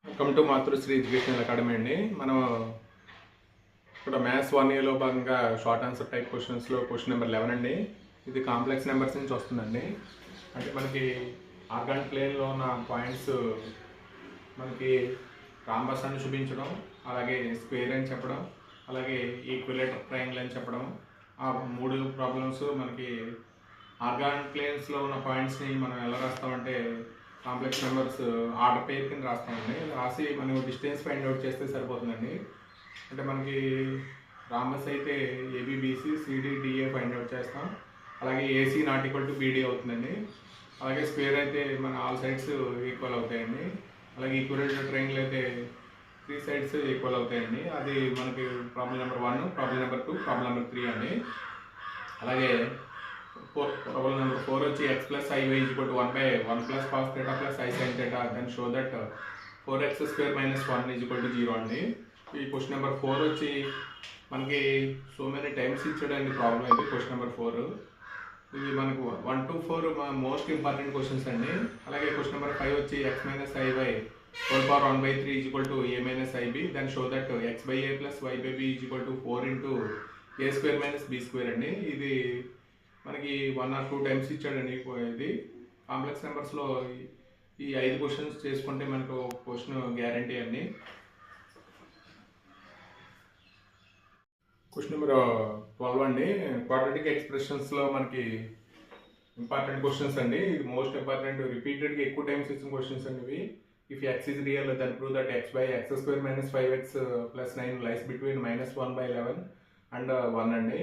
Welcome to Matrusri educational academy అండి. మనం ఇక్కడ మ్యాథ్స్ 1Aలో భాగంగా షార్ట్ ఆన్సర్ టైప్ క్వశ్చన్స్లో క్వశ్చన్ నెంబర్ 11 అండి. ఇది కాంప్లెక్స్ నెంబర్స్ నుంచి వస్తుందండి. అంటే మనకి ఆర్గాన్ ప్లేన్లో ఉన్న పాయింట్స్ మనకి రాంబస్ అని చూపించడం, అలాగే స్క్వేర్ అని చెప్పడం, అలాగే ఈక్విలేటర్ ట్రయాంగిల్ అని చెప్పడం. ఆ మూడు ప్రాబ్లమ్స్ మనకి ఆర్గాన్ ప్లేన్స్లో ఉన్న పాయింట్స్ని మనం ఎలా రాస్తామంటే కాంప్లెక్స్ నెంబర్స్ ఆర్డర్ పేర్ కింద రాస్తామండి. రాసి మనం డిస్టెన్స్ ఫైండ్ అవుట్ చేస్తే సరిపోతుందండి. అంటే మనకి రాంబస్ అయితే ఏబిబిసి సిడిడిఏ ఫైండ్ అవుట్ చేస్తాం, అలాగే AC not equal to beedi అవుతుందండి. అలాగే స్క్వేర్ అయితే మన ఆల్ సైడ్స్ ఈక్వల్ అవుతాయండి. అలాగే ఈక్వలేటర్ ట్రయాంగిల్ అయితే 3 సైడ్స్ ఈక్వల్ అవుతాయండి. అది మనకి problem number 1, problem number 2, problem number 3 అండి. అలాగే ప్రాబ్లం నెంబర్ 4 వచ్చి x plus i y equal to 1/1 plus cos theta plus i sine theta then show that 4x² minus 1 equal to 0 అండి. ఈ క్వశ్చన్ నెంబర్ 4 వచ్చి మనకి సో మెనీ టైమ్స్ ఇచ్చాడండి problem అయితే question number 4. ఇది మనకు 1 to 4 మోస్ట్ ఇంపార్టెంట్ క్వశ్చన్స్ అండి. అలాగే క్వశ్చన్ నెంబర్ 5 వచ్చి x minus i y whole power 1/3 equal to a minus i b then show that x/a plus y/b equal to 4 into a² minus b² అండి. ఇది మనకి 1 or 2 times ఇచ్చాడండి. ఇది కాంప్లెక్స్ నెంబర్స్లో ఈ 5 questions చేసుకుంటే మనకు క్వశ్చన్ గ్యారంటీ అండి. క్వశ్చన్ నెంబర్ 12 అండి. క్వాడ్రాటిక్ ఎక్స్ప్రెషన్స్లో మనకి ఇంపార్టెంట్ క్వశ్చన్స్ అండి. ఇది మోస్ట్ ఇంపార్టెంట్, రిపీటెడ్గా ఎక్కువ టైమ్స్ ఇచ్చిన క్వశ్చన్స్ అండి ఇవి. If x is real then prove that x/x² minus 5x plus 9 lies between -1/11 and 1 అండి.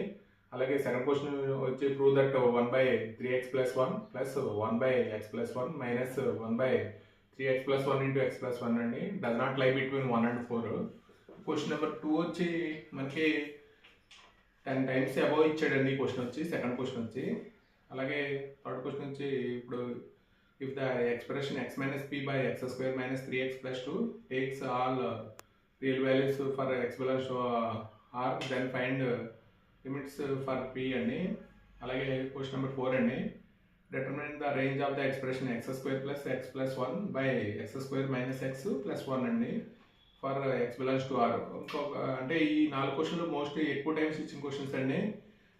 అలాగే సెకండ్ క్వశ్చన్ వచ్చి prove that 1/3x plus 1 plus 1/x plus 1 minus 1/3x plus 1 into x plus 1 అండి. Does not లై between 1 and 4. Question number 2 వచ్చి మనకి 10 times above ఇచ్చాడండి. Question వచ్చి second question వచ్చి. అలాగే థర్డ్ క్వశ్చన్ వచ్చి ఇప్పుడు if the expression x minus p by x² minus 3x plus 2 takes all real values for x belongs to r then find limits for p అండి. అలాగే question number 4 అండి. determine the range of the expression x² plus x plus 1 by x² minus x plus 1 అండి for x belongs to r. ఇంకొక అంటే ఈ 4 క్వశ్చన్లు most ఎక్కువ times ఇచ్చిన క్వశ్చన్స్ అండి.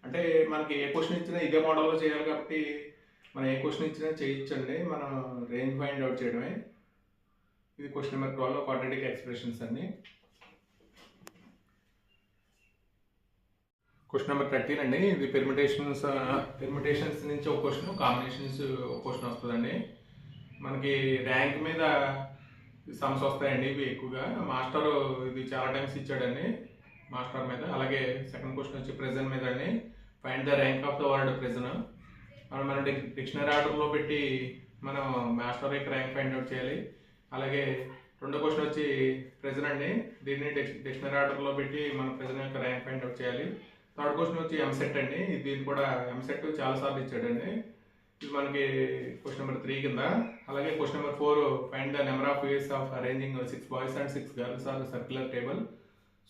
అంటే మనకి ఏ క్వశ్చన్ ఇచ్చినా ఇదే మోడల్లో చేయాలి కాబట్టి మనం ఏ క్వశ్చన్ ఇచ్చినా చేయొచ్చండి. మనం రేంజ్ ఫైండ్ అవుట్ చేయడమే. ఇది క్వశ్చన్ నెంబర్ 12 క్వాడ్రాటిక్ ఎక్స్ప్రెషన్స్ అండి. క్వశ్చన్ నెంబర్ 13 అండి. ఇది పెర్మిటేషన్స్ నుంచి ఒక క్వశ్చన్, కాంబినేషన్స్ ఒక క్వశ్చన్ వస్తుందండి. మనకి ర్యాంక్ మీద సమ్స్ వస్తాయండి ఇవి ఎక్కువగా. మాస్టర్ ఇది చాలా టైమ్స్ ఇచ్చాడండి మాస్టర్ మీద. అలాగే సెకండ్ క్వశ్చన్ వచ్చి ప్రెజెంట్ మీద అండి. Find the rank of the word present. మన డిక్షనరీ ఆర్డర్లో పెట్టి మనం మాస్టర్ యొక్క ర్యాంక్ ఫైండ్ అవుట్ చేయాలి. అలాగే రెండో క్వశ్చన్ వచ్చి ప్రెజెంట్ అండి. దీన్ని డిక్షనరీ ఆర్డర్లో పెట్టి మనం ప్రెజెంట్ యొక్క ర్యాంక్ ఫైండ్ అవుట్ చేయాలి. థర్డ్ క్వశ్చన్ వచ్చి ఎంసెట్ అండి. దీన్ని కూడా ఎంసెట్ చాలాసార్లు ఇచ్చాడండి. ఇది మనకి క్వశ్చన్ నెంబర్ 3 కింద. అలాగే question number 4 find the number of ways of arranging 6 boys and 6 girls are circular table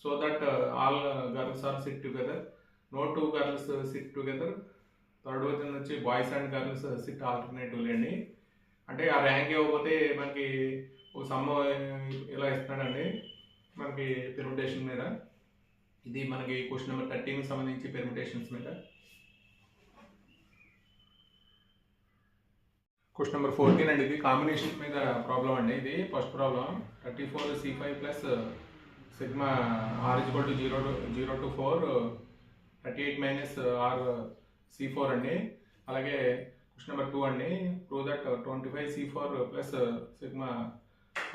so that all girls are sit together, no 2 girls sit together. Third question వచ్చి boys and girls sit alternatively అండి. అంటే ఆ rank ఇవ్వకపోతే మనకి ఒక some ఇలా ఇస్తున్నాడండి మనకి permutation మీద. ఇది మనకి క్వశ్చన్ నెంబర్ 13 సంబంధించి పెర్మిటేషన్స్ మీద. క్వశ్చన్ నెంబర్ 14 అండి. ఇది కాంబినేషన్ మీద ప్రాబ్లం అండి. ఇది first problem 34C5 plus sigma r equal to 0 to 4 38 minus r C4 అండి. అలాగే క్వశ్చన్ నెంబర్ 2 అండి. Prove that 25C4 plus sigma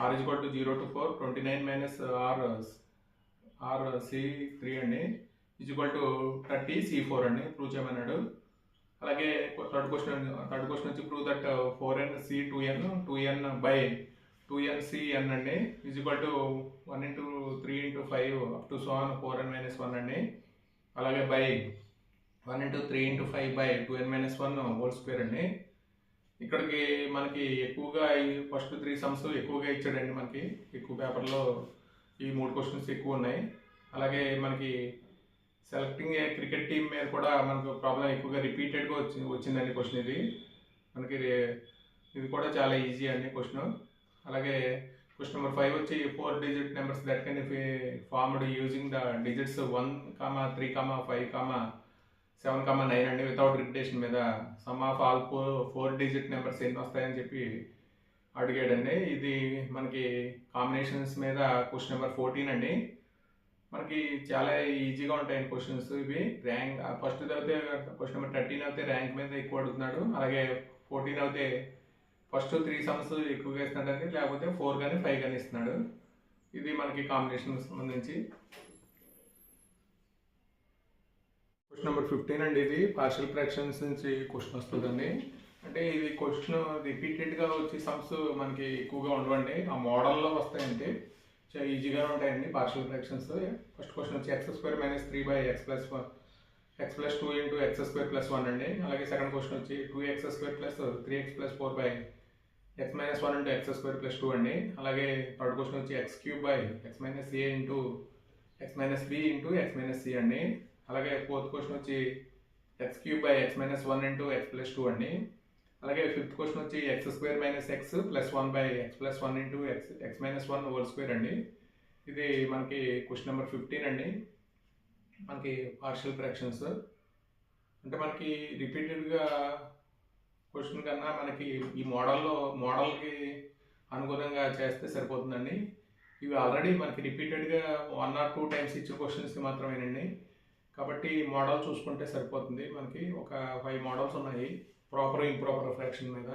r equal to 0 to 4 29 minus r C3 అండి ఈక్వల్ టు 30C4 అండి prove చేయమన్నాడు. అలాగే third question వచ్చి prove that 4nC2n 2n by 2nCn అండి equal to 1 into 3 into 5 up to so on 4n minus 1 అండి. అలాగే by 1 into 3 into 5 by 2n minus 1 whole square అండి. ఇక్కడికి మనకి ఎక్కువగా ఈ ఫస్ట్ 3 సమ్స్ ఎక్కువగా ఇచ్చాడండి. మనకి ఎక్కువ పేపర్లో ఈ 3 క్వశ్చన్స్ ఎక్కువ ఉన్నాయి. అలాగే మనకి సెలెక్టింగ్ ఏ క్రికెట్ టీమ్ మీద కూడా మనకు ప్రాబ్లం ఎక్కువగా రిపీటెడ్గా వచ్చిందండి క్వశ్చన్. ఇది మనకి ఇది కూడా చాలా ఈజీ అండి క్వశ్చన్. అలాగే క్వశ్చన్ నెంబర్ 5 వచ్చి 4 digit numbers that can be formed using the digits 1, 3, 5, 7, 9 అండి వితౌట్ రిపిటేషన్ మీద some of all 4 digit numbers ఎన్ని వస్తాయని చెప్పి అడిగాడండి. ఇది మనకి కాంబినేషన్స్ మీద క్వశ్చన్ నెంబర్ 14 అండి. మనకి చాలా ఈజీగా ఉంటాయండి క్వశ్చన్స్ ఇవి. ర్యాంక్ ఫస్ట్ అయితే క్వశ్చన్ నెంబర్ 13 అయితే ర్యాంక్ మీద ఎక్కువ అడుగుతున్నాడు, అలాగే 14 అయితే ఫస్ట్ 3 సమ్స్ ఎక్కువగా ఇస్తున్నాడండి, లేకపోతే 4 కానీ 5 కానీ ఇస్తున్నాడు. ఇది మనకి కాంబినేషన్ సంబంధించి. క్వశ్చన్ నెంబర్ 15 అండి. ఇది పార్షియల్ ఫ్రాక్షన్స్ నుంచి క్వశ్చన్ వస్తుందండి. అంటే ఇది క్వశ్చన్ రిపీటెడ్గా వచ్చి సమ్స్ మనకి ఎక్కువగా ఉండవండి, ఆ మోడల్లో వస్తాయంటే చాలా ఈజీగానే ఉంటాయండి పార్షియల్ ఫ్రాక్షన్స్. ఫస్ట్ క్వశ్చన్ వచ్చి x² - 3/x + 2 × x² + 1 అండి. అలాగే సెకండ్ క్వశ్చన్ వచ్చి 2x² + 3x + 4/x - 1 × x² + 2 అండి. అలాగే థర్డ్ క్వశ్చన్ వచ్చి x³ / x - a × x - b × x - c అండి. అలాగే ఫోర్త్ క్వశ్చన్ వచ్చి x³ / x - 1 × x + 2 అండి. అలాగే ఫిఫ్త్ క్వశ్చన్ వచ్చి x² - x + 1/x + 1 × x - 1 whole square అండి. ఇది మనకి క్వశ్చన్ నెంబర్ 15 అండి. మనకి పార్షియల్ ఫ్రాక్షన్స్ అంటే మనకి రిపీటెడ్గా క్వశ్చన్ కన్నా మనకి ఈ మోడల్కి అనుగుణంగా చేస్తే సరిపోతుందండి. ఇవి ఆల్రెడీ మనకి రిపీటెడ్గా 1 or 2 times ఇచ్చిన క్వశ్చన్స్కి మాత్రమేనండి. కాబట్టి మోడల్ చూసుకుంటే సరిపోతుంది. మనకి ఒక 5 మోడల్స్ ఉన్నాయి ప్రాపర్ ఇంప్రాపర్ ఫ్రాక్షన్ మీద.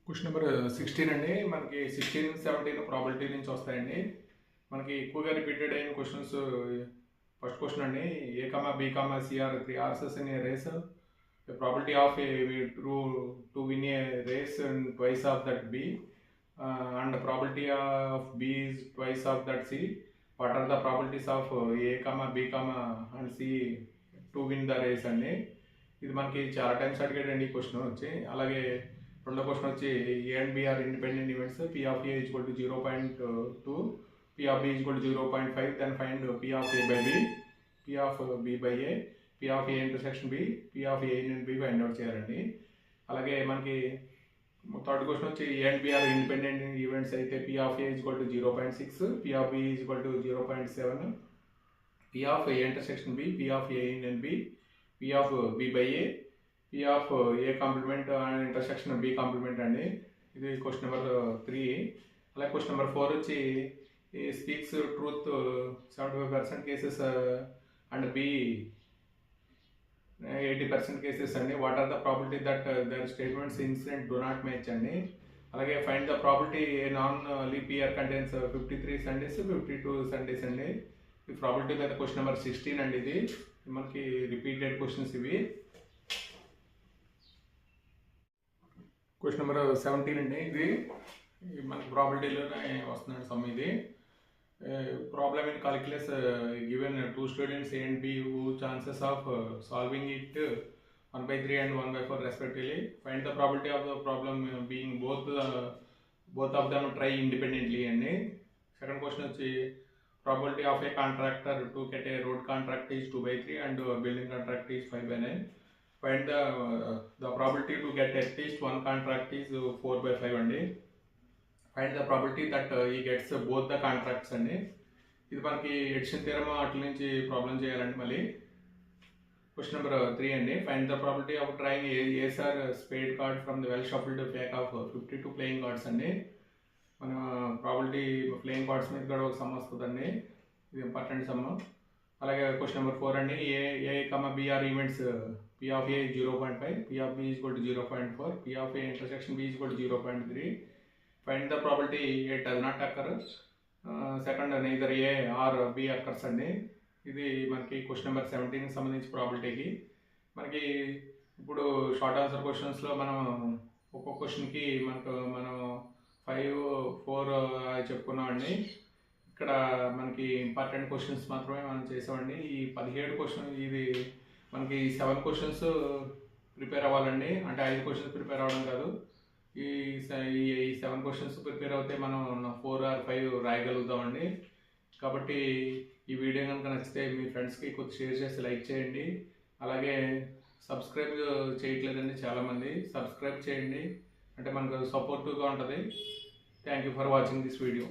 క్వశ్చన్ నెంబర్ 16 అండి. మనకి 16, 17 ప్రాబిలిటీ నుంచి వస్తాయండి. మనకి ఎక్కువగా రిపీటెడ్ అయిన క్వశ్చన్స్. ఫస్ట్ క్వశ్చన్ అండి, a, b, c are 3 horses in a race. The probability of to win a race and twice of that b, and the probability of b is twice of that c. What are the probabilities of a, b, and c to win the race అండి. ఇది మనకి చాలా times అడిగాడండి ఈ question వచ్చి. అలాగే రెండో question వచ్చి A and B are independent events, p of a = 0.2, p of b = 0.5, then find p of a by b, p of b by a, p of a intersection b, p of a and b find out చేయాలండి. అలాగే మనకి third question వచ్చి A and B are independent events అయితే p of a = 0.6, p of b = 0.7, p of a intersection b, p of a and b, p of b by a, p of a complement and intersection b complement అండి. ఇది question number 3. అలాగే question number 4 వచ్చి speaks truth 75% cases and b 80% cases అండి. What are the probability that their statements incident do not match అండి. అలాగే find the probability non leap year contains 53 Sundays, 52 Sundays అండి. ఈ probability మీద question number 16 అండి. ఇది మనకి రిపీటెడ్ క్వశ్చన్స్ ఇవి. క్వశ్చన్ నెంబర్ 17 అండి. ఇది మనకి ప్రాబిలిటీలోనే వస్తున్నాడు సమ్. ఇది problem in calculus given 2 students a and b who chances of solving it 1/3 and 1/4 respectively. Find the probability of the problem being both of them try independently అండి. Second question వచ్చి probability of a contractor to get a road contract is 2/3 and building contract is 5/9. Find the probability to get at least one contract is 4/5 అండి. Find the probability that he gets both the contracts అండి. ఇది మనకి edition theorem అట్ల నుంచి problem చేయాలండి. మళ్ళీ question number 3 అండి. Find the probability of trying ace or spade card from the well shuffled pack of 52 playing cards అండి. మన ప్రాబిలిటీ ప్లేయింగ్ కార్డ్స్ మీద కూడా ఒక సమ్ వస్తుందండి. ఇది ఇంపార్టెంట్ సమ్. అలాగే క్వశ్చన్ నెంబర్ 4 అండి. A, b are events p of a 0.5, p of b = 0.4, p of a intersection b = 0.3. Find the probability a does not occur. Second, neither a or b occurs అండి. ఇది మనకి question number 17కి సంబంధించి ప్రాబిలిటీకి. మనకి ఇప్పుడు short answer క్వశ్చన్స్లో మనం ఒక్కొక్క క్వశ్చన్కి మనం 5, 4 చెప్పుకున్నామండి. ఇక్కడ మనకి ఇంపార్టెంట్ క్వశ్చన్స్ మాత్రమే మనం చేసామండి. ఈ 17 క్వశ్చన్ ఇది మనకి 7 క్వశ్చన్స్ ప్రిపేర్ అవ్వాలండి. అంటే 5 క్వశ్చన్స్ ప్రిపేర్ అవ్వడం కాదు. ఈ 7 క్వశ్చన్స్ ప్రిపేర్ అవుతే మనం 4 or 5 రాయగలుగుతామండి. కాబట్టి ఈ వీడియో కనుక నచ్చితే మీ ఫ్రెండ్స్కి కొద్ది షేర్ చేసి లైక్ చేయండి. అలాగే సబ్స్క్రైబ్ చేయట్లేదండి చాలామంది, సబ్స్క్రైబ్ చేయండి. అంటే మనకు సపోర్టివ్గా ఉంటుంది. Thank you for watching this video.